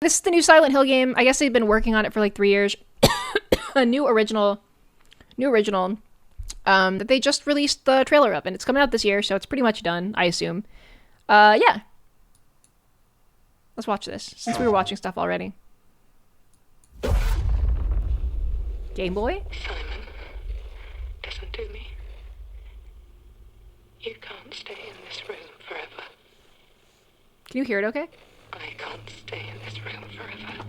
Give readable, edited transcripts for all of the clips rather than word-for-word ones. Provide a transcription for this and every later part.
This is the new Silent Hill game. I guess they've been working on it for like 3 years. A new original, that they just released the trailer of, and it's coming out this year, so it's pretty much done, I assume. Yeah. Let's watch this, since we were watching stuff already. Game Boy? Simon, listen to me. You can't stay in this room forever. Can you hear it okay? I can't stay in this room forever.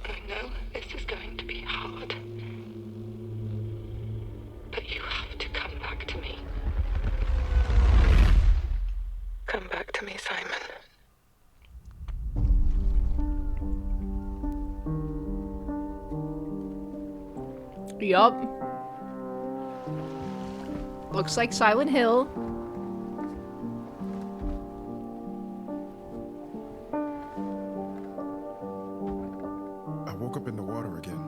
I know this is going to be hard. But you have to come back to me. Come back to me, Simon. Yup. Looks like Silent Hill. I woke up in the water again.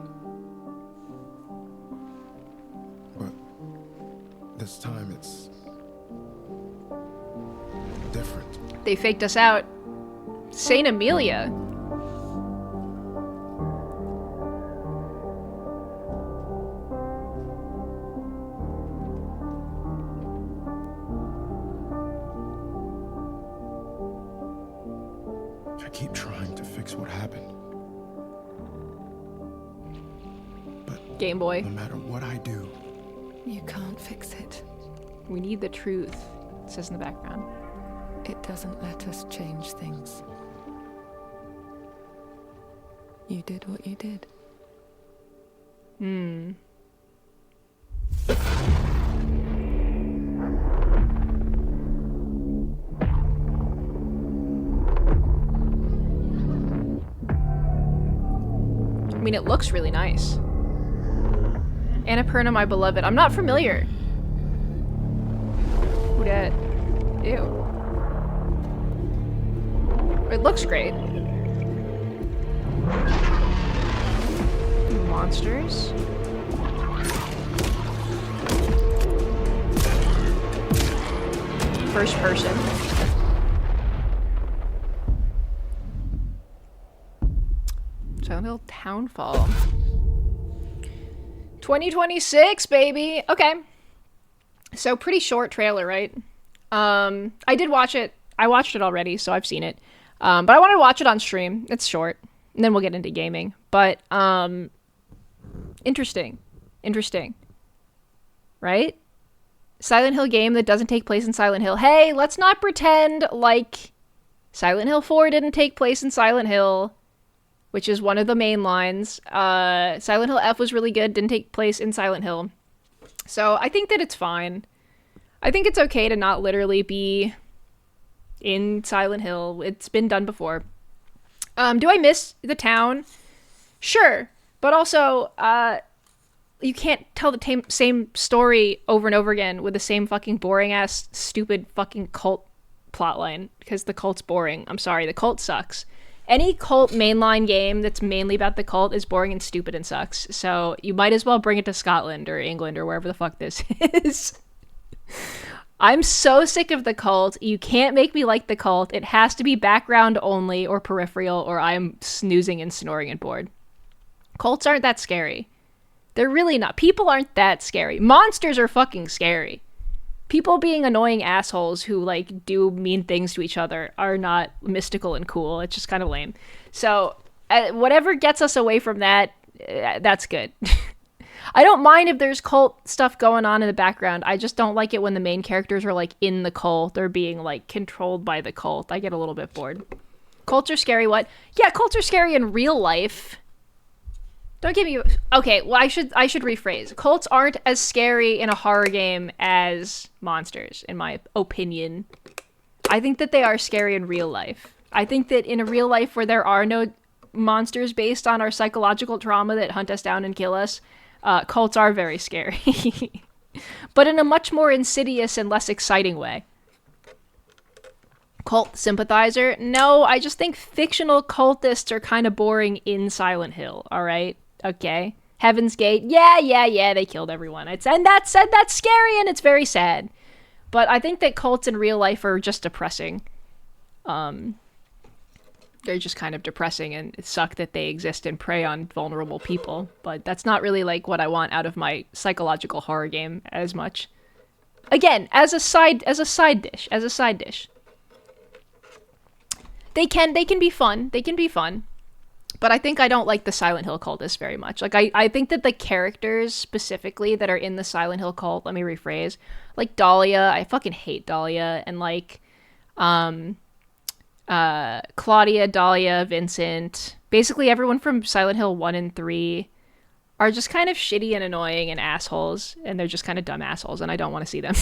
But this time it's different. They faked us out. Saint Amelia. I keep trying to fix what happened. But Game Boy. no matter what I do, You can't fix it. We need the truth, it says in the background. It doesn't let us change things. You did what you did. I mean, it looks really nice. Annapurna, my beloved. I'm not familiar. Who dat? Ew. It looks great. Monsters. First person. Silent Hill Townfall. 2026, baby. Okay. So pretty short trailer, right? I did watch it. I watched it already, so I've seen it. But I wanted to watch it on stream. It's short. And then we'll get into gaming. But interesting. Interesting. Right? Silent Hill game that doesn't take place in Silent Hill. Hey, let's not pretend like Silent Hill 4 didn't take place in Silent Hill, which is one of the main lines. Silent Hill F was really good, didn't take place in Silent Hill. So I think that it's fine. I think it's okay to not literally be in Silent Hill. It's been done before. Do I miss the town? Sure. But also, you can't tell the same story over and over again with the same fucking boring-ass, stupid fucking cult plotline, because the cult's boring. I'm sorry, the cult sucks. Any cult mainline game that's mainly about the cult is boring and stupid and sucks. So you might as well bring it to Scotland or England or wherever the fuck this is. I'm so sick of the cult. You can't make me like the cult. It has to be background only or peripheral, or I'm snoozing and snoring and bored. Cults aren't that scary. They're really not. People aren't that scary. Monsters are fucking scary. People being annoying assholes who, like, do mean things to each other are not mystical and cool. It's just kind of lame. So, whatever gets us away from that, that's good. I don't mind if there's cult stuff going on in the background. I just don't like it when the main characters are, like, in the cult or being, like, controlled by the cult. I get a little bit bored. Cults are scary, what? Yeah, cults are scary in real life. Don't give me... Okay, well, I should rephrase. Cults aren't as scary in a horror game as monsters, in my opinion. I think that they are scary in real life. I think that in a real life where there are no monsters based on our psychological trauma that hunt us down and kill us, cults are very scary. But in a much more insidious and less exciting way. Cult sympathizer? No, I just think fictional cultists are kind of boring in Silent Hill, alright? Okay. Heaven's Gate? Yeah, they killed everyone. That's scary and it's very sad. But I think that cults in real life are just depressing. they're just kind of depressing and suck that they exist and prey on vulnerable people. But that's not really like what I want out of my psychological horror game as much. Again, as a side dish. They can be fun. They can be fun. But I think I don't like the Silent Hill cultists very much. Like, I think that the characters specifically that are in the Silent Hill cult, let me rephrase, like Dahlia, I fucking hate Dahlia, and like, Claudia, Dahlia, Vincent, basically everyone from Silent Hill 1 and 3 are just kind of shitty and annoying and assholes, and they're just kind of dumb assholes, and I don't want to see them.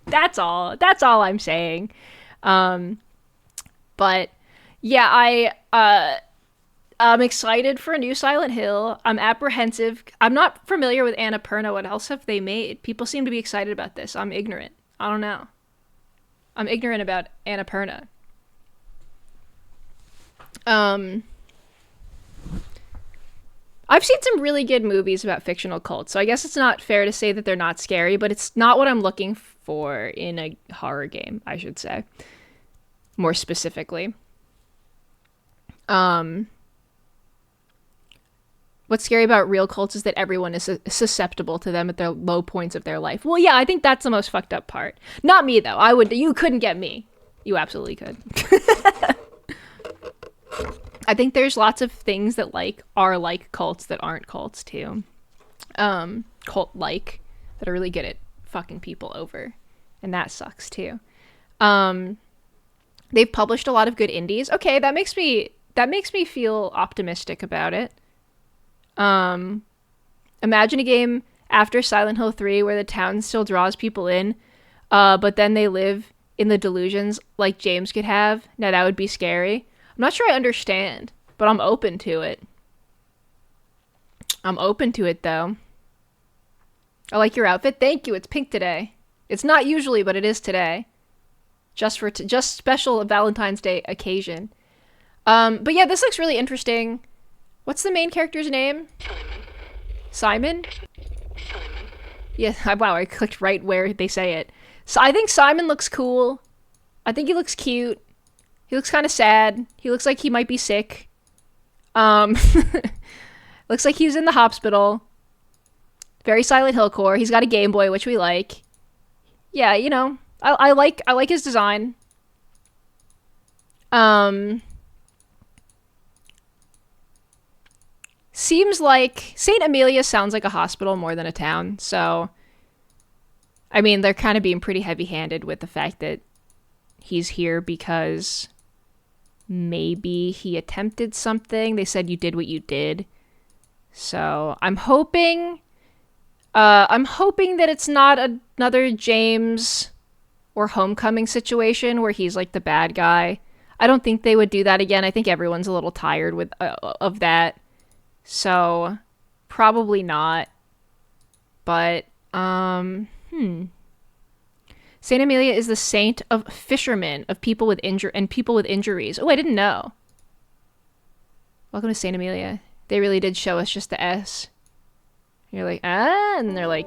That's all I'm saying. But yeah, I'm excited for a new Silent Hill. I'm apprehensive. I'm not familiar with Annapurna. What else have they made? People seem to be excited about this. I'm ignorant. I don't know. I'm ignorant about Annapurna. I've seen some really good movies about fictional cults, so I guess it's not fair to say that they're not scary, but it's not what I'm looking for in a horror game, I should say. More specifically. What's scary about real cults is that everyone is susceptible to them at their low points of their life. Well, yeah, I think that's the most fucked up part. Not me, though. You couldn't get me. You absolutely could. I think there's lots of things that are like cults that aren't cults too. Cult-like that are really good at fucking people over. And that sucks too. They've published a lot of good indies. Okay, that makes me feel optimistic about it. Imagine a game after Silent Hill 3 where the town still draws people in, but then they live in the delusions like James could have. Now that would be scary. I'm not sure I understand, but I'm open to it. I'm open to it, though. I like your outfit. Thank you. It's pink today. It's not usually, but it is today. Just special Valentine's Day occasion. But yeah, this looks really interesting. What's the main character's name? Simon? Simon. Yeah, wow, I clicked right where they say it. So I think Simon looks cool. I think he looks cute. He looks kind of sad. He looks like he might be sick. Looks like he was in the hospital. Very Silent Hill core. He's got a Game Boy, which we like. Yeah, you know, I like his design. Seems like St. Amelia sounds like a hospital more than a town, so I mean, they're kind of being pretty heavy-handed with the fact that he's here because maybe he attempted something. They said you did what you did. So I'm hoping that it's not another James or Homecoming situation where he's like the bad guy. I don't think they would do that again. I think everyone's a little tired of that. So probably not. But Saint Amelia is the saint of fishermen, of people with people with injuries. Oh, I didn't know. Welcome to Saint Amelia. They really did show us just the S. You're like, and they're like,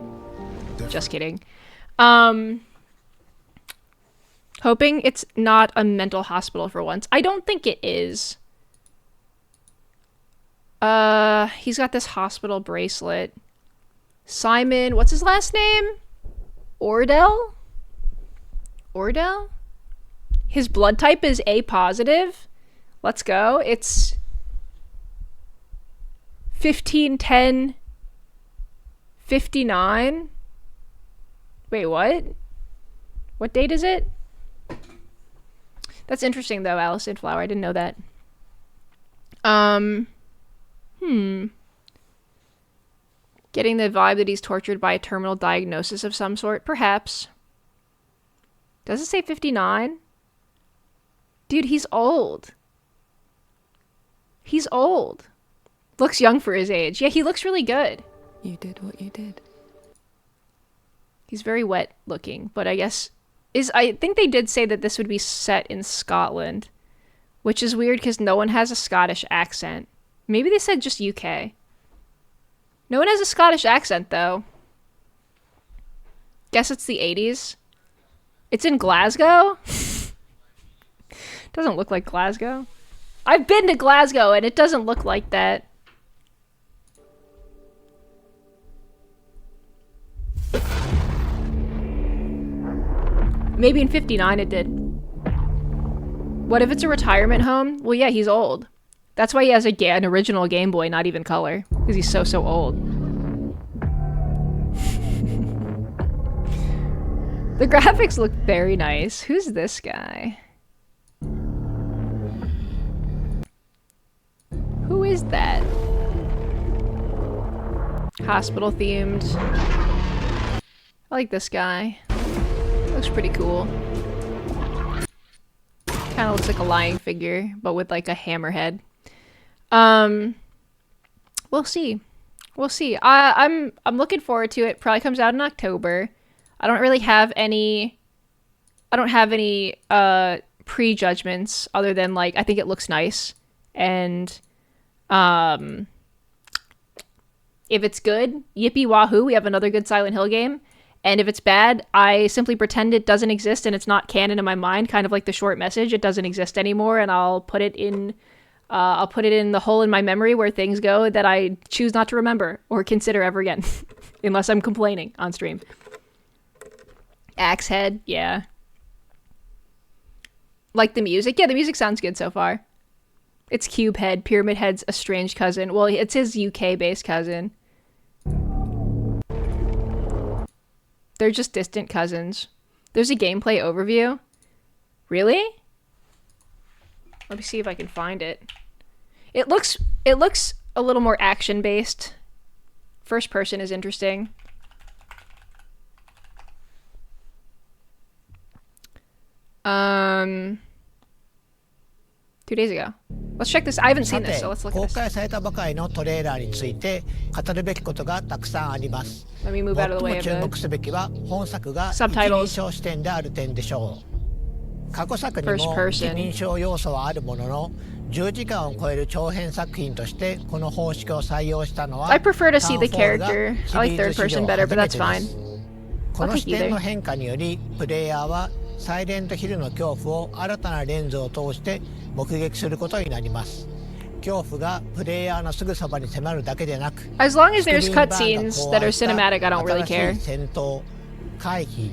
just kidding. Hoping it's not a mental hospital for once. I don't think it is. He's got this hospital bracelet. Simon, what's his last name? Ordell? His blood type is A positive. Let's go. It's 1510 59. Wait, what? What date is it? That's interesting though, Allison Flower. I didn't know that. Getting the vibe that he's tortured by a terminal diagnosis of some sort? Perhaps. Does it say 59? Dude, he's old. He's old. Looks young for his age. Yeah, he looks really good. You did what you did. He's very wet looking, but I guess... I think they did say that this would be set in Scotland, which is weird because no one has a Scottish accent. Maybe they said just UK. No one has a Scottish accent, though. Guess it's the 80s. It's in Glasgow? Doesn't look like Glasgow. I've been to Glasgow and it doesn't look like that. Maybe in 59 it did. What if it's a retirement home? Well, yeah, he's old. That's why he has an original Game Boy, not even color. Because he's so old. The graphics look very nice. Who's this guy? Who is that? Hospital themed. I like this guy. Looks pretty cool. Kind of looks like a lying figure, but with like a hammer head. We'll see. We'll see. I'm looking forward to it. Probably comes out in October. I don't really have any. I don't have any prejudgments other than like I think it looks nice, and if it's good, yippee wahoo, we have another good Silent Hill game. And if it's bad, I simply pretend it doesn't exist and it's not canon in my mind, kind of like the short message. It doesn't exist anymore, and I'll put it in the hole in my memory where things go that I choose not to remember or consider ever again, unless I'm complaining on stream. Axe head, yeah. Like the music? Yeah, the music sounds good so far. It's Cube Head. Pyramid Head's a strange cousin. Well, it's his UK-based cousin. They're just distant cousins. There's a gameplay overview. Really? Let me see if I can find it. It looks a little more action-based. First person is interesting. Two days ago. Let's check this. I haven't seen this, so let's look at 公 this. 開されたばかりのトレーラーについて語るべきことがたくさんあります。 Let me move 最 out of the way も of 注目 the すべきは本作が一 Subtitles 人称視点である点でしょう。過去作にも First person 一人称要素はあるものの、10時間を超える長編作品としてこの方式を採用したのは I prefer to see the Townfall が character. シ I リ like ーズ third 史 person 上 better, 初 but め that's てで fine. す。こ I'll の take 視点 either. の変化によりプレイヤーはサイレントヒルの恐怖を新たなレンズを通して目撃することになります。恐怖がプレイヤーのすぐそばに迫るだけでなく、 As long as there's スクリーンバーが cutscenes 考 that are 案した cinematic, I don't really 新しい care. 戦闘、回避、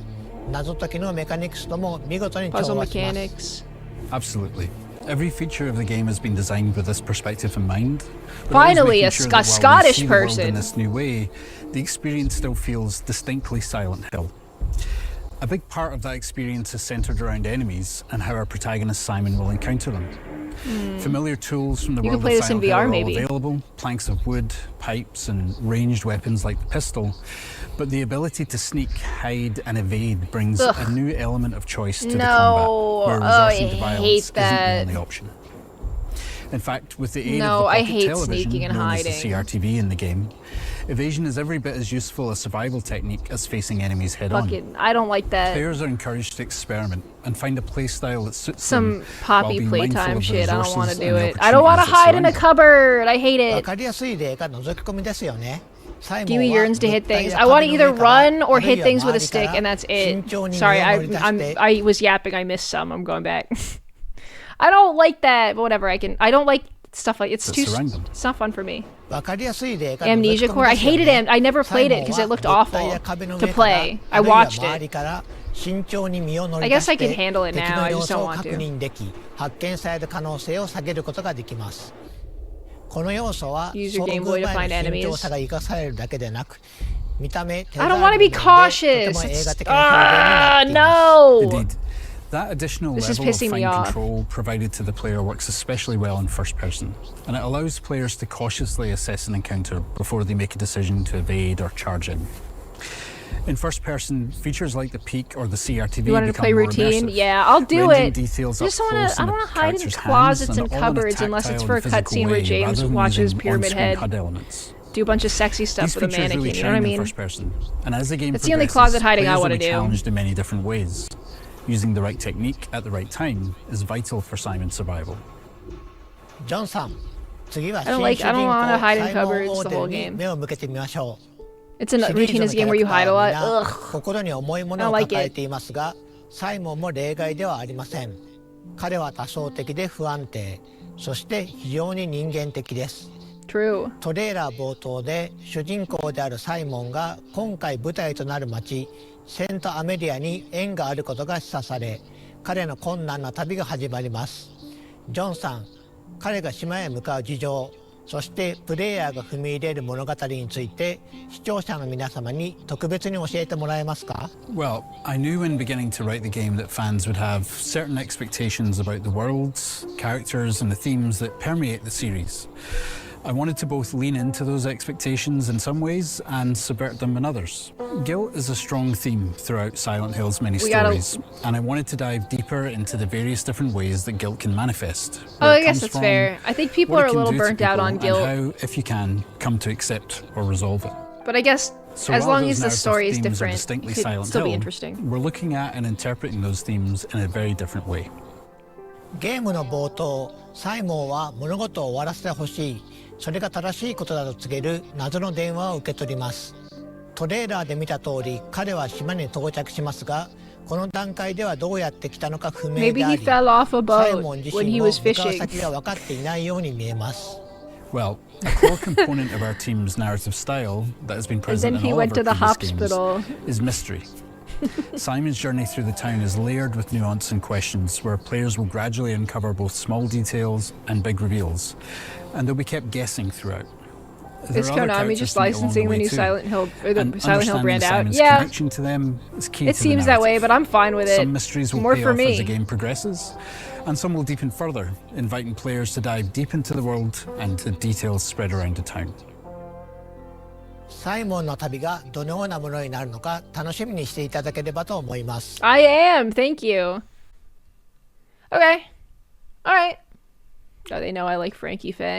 謎解きのメカニクスとも見事に調 Puzzle 和します。 mechanics. Absolutely. Every feature of the game has been designed with this perspective in mind. But always Finally, making a sure that while we Scottish see the world person. in this new way, the experience still feels distinctly Silent Hill. A big part of that experience is centered around enemies and how our protagonist Simon will encounter them. Familiar tools from the You can world play of this in Silent Hill VR are all maybe. available, planks of wood, pipes and ranged weapons like the pistol, but the ability to sneak, hide and evade brings Ugh. a new element of choice to the No. combat, where Oh, resorting I to violence hate isn't that. the only option. In fact, with the aid No, of the I pocket hate television, sneaking and known as the hiding. CRTV in the game, evasion is every bit as useful a survival technique as facing enemies head-on. Fucking, I don't like that. Players are encouraged to experiment and find a playstyle that suits Some them while poppy being mindful playtime of the shit. I don't want to resources do and the it. I don't want to opportunities that hide in a surround them. cupboard. I hate わ it. かりやすい例が覗き込みですよね。サイモン Giwi は yearns to hit 物体 things. や I want to 壁の either 上から run or あるい hit は things with 周 a りか stick, ら and that's 慎 it. 重に身 Sorry, を乗り出して I was yapping. I missed some. I'm going back. I don't like that, but whatever. I don't like stuff like it's That too. surround them. It's not fun for me. わかりやすい例が Amnesia 覗き込 Core. み I ですよ hated ね it. I never played it because it looked サイモンは物体 awful や壁の to 上から play. I あるいは watched 周 it. りから慎重に身を乗 I り出 guess し I て can handle it 敵 now. の I 様 just 子 don't を want 確 to. 認でき発見される可能性を下げることができます。この要素は Use your 遭 Game 遇 Boy to 前 find の enemies. 慎重さが生かされるだけでなく見た目 I don't want to be とて cautious. も映画 It's- 的な表現になっています。 no. Indeed. That additional This is level of pissing me fine off. control provided to the player works especially well in first person, and it allows players to cautiously assess an encounter before they make a decision to evade or charge in. In first person, features like the peak or the CRTV You wanted to become play more routine? immersive, Yeah, I'll do rendering it. details I up just want close to. I in don't the want to hide in character's hands closets and and all in a cupboards unless it's tactile for a and physical cutscene where way, James rather than watches using Pyramid on-screen Head HUD elements. do a bunch of sexy stuff These with a features mannequin. really You know what I shine in mean? first person, and as the game That's the only progresses, closet hiding I players will wanna be do. challenged in many different ways. Using the right technique at the right time is vital for Simon's survival. ジョンさん、次は I don't like- I don't wanna hide in サイモン cupboards オー the デ whole ルに game. 目を向けてみましょう。 It's a シリーズ routine の is キ a ャ game ラ where ク you タ hide a ーは lot. 皆 Ugh. 心に重いも I の don't を like 抱え it. ていますが、サイモンも例外ではありません。彼は多層的で不安定、そして非常に人間的です。 True. トレーラー冒頭で主人公であるサイモンが今回舞台となる町セントアメリアに縁があることが示唆され、彼の困難な旅が始まります。ジョンさん、彼が島へ向かう事情、そしてプレイヤーが踏み入れる物語について視聴者の皆様に特別に教えてもらえますか？ Well, I knew when beginning to write the game that fans would have certain expectations about the worlds, characters, and the themes that permeate the series. I wanted to both lean into those expectations in some ways and subvert them in others. Guilt is a strong theme throughout Silent Hill's many stories, and I wanted to dive deeper into the various different ways that guilt can manifest. Oh, where I it guess comes that's from, fair. I think people what are it a can little do to burnt out people, on guilt. and how, if you can, come to accept or resolve it. But I guess So as while long those as the narrative story is themes are different, distinctly it could Silent still be Hill, interesting. we're looking at and interpreting those themes in a very different way. ゲームの冒頭、サイモンは物事を終わらせてほしい、それが正しいことだと告げる謎の電話を受け取ります。トレーラーで見た通り、彼は島に到着しますが、この段階ではどうやって来たのか不明 Maybe であ he り、 fell off a サイ boat モン自 when 身 he も was 向かう fishing. 先が分かっていないように見えます。 Well, a core component of our team's narrative style that has been And present then in he all went of to our the previous games hospital. is mystery. Simon's journey through the town is layered with nuance and questions, where players will gradually uncover both small details and big reveals, and they'll be kept guessing throughout. There Is are other Konami characters just to meet along licensing the way new too, Silent Hill or the and Silent Hill understanding brand out? Simon's Yeah, connection to them is key it to the seems that way, narrative. but I'm fine with it. Some mysteries will More pay for off as the me. game progresses, and some will deepen further, inviting players to dive deep into the world and the details spread around the town. サイモンの旅がどのようなものになるのか楽しみにしていただければと思います。 I am. Thank you. Okay. All right. Oh, they know I like Frankie Faye.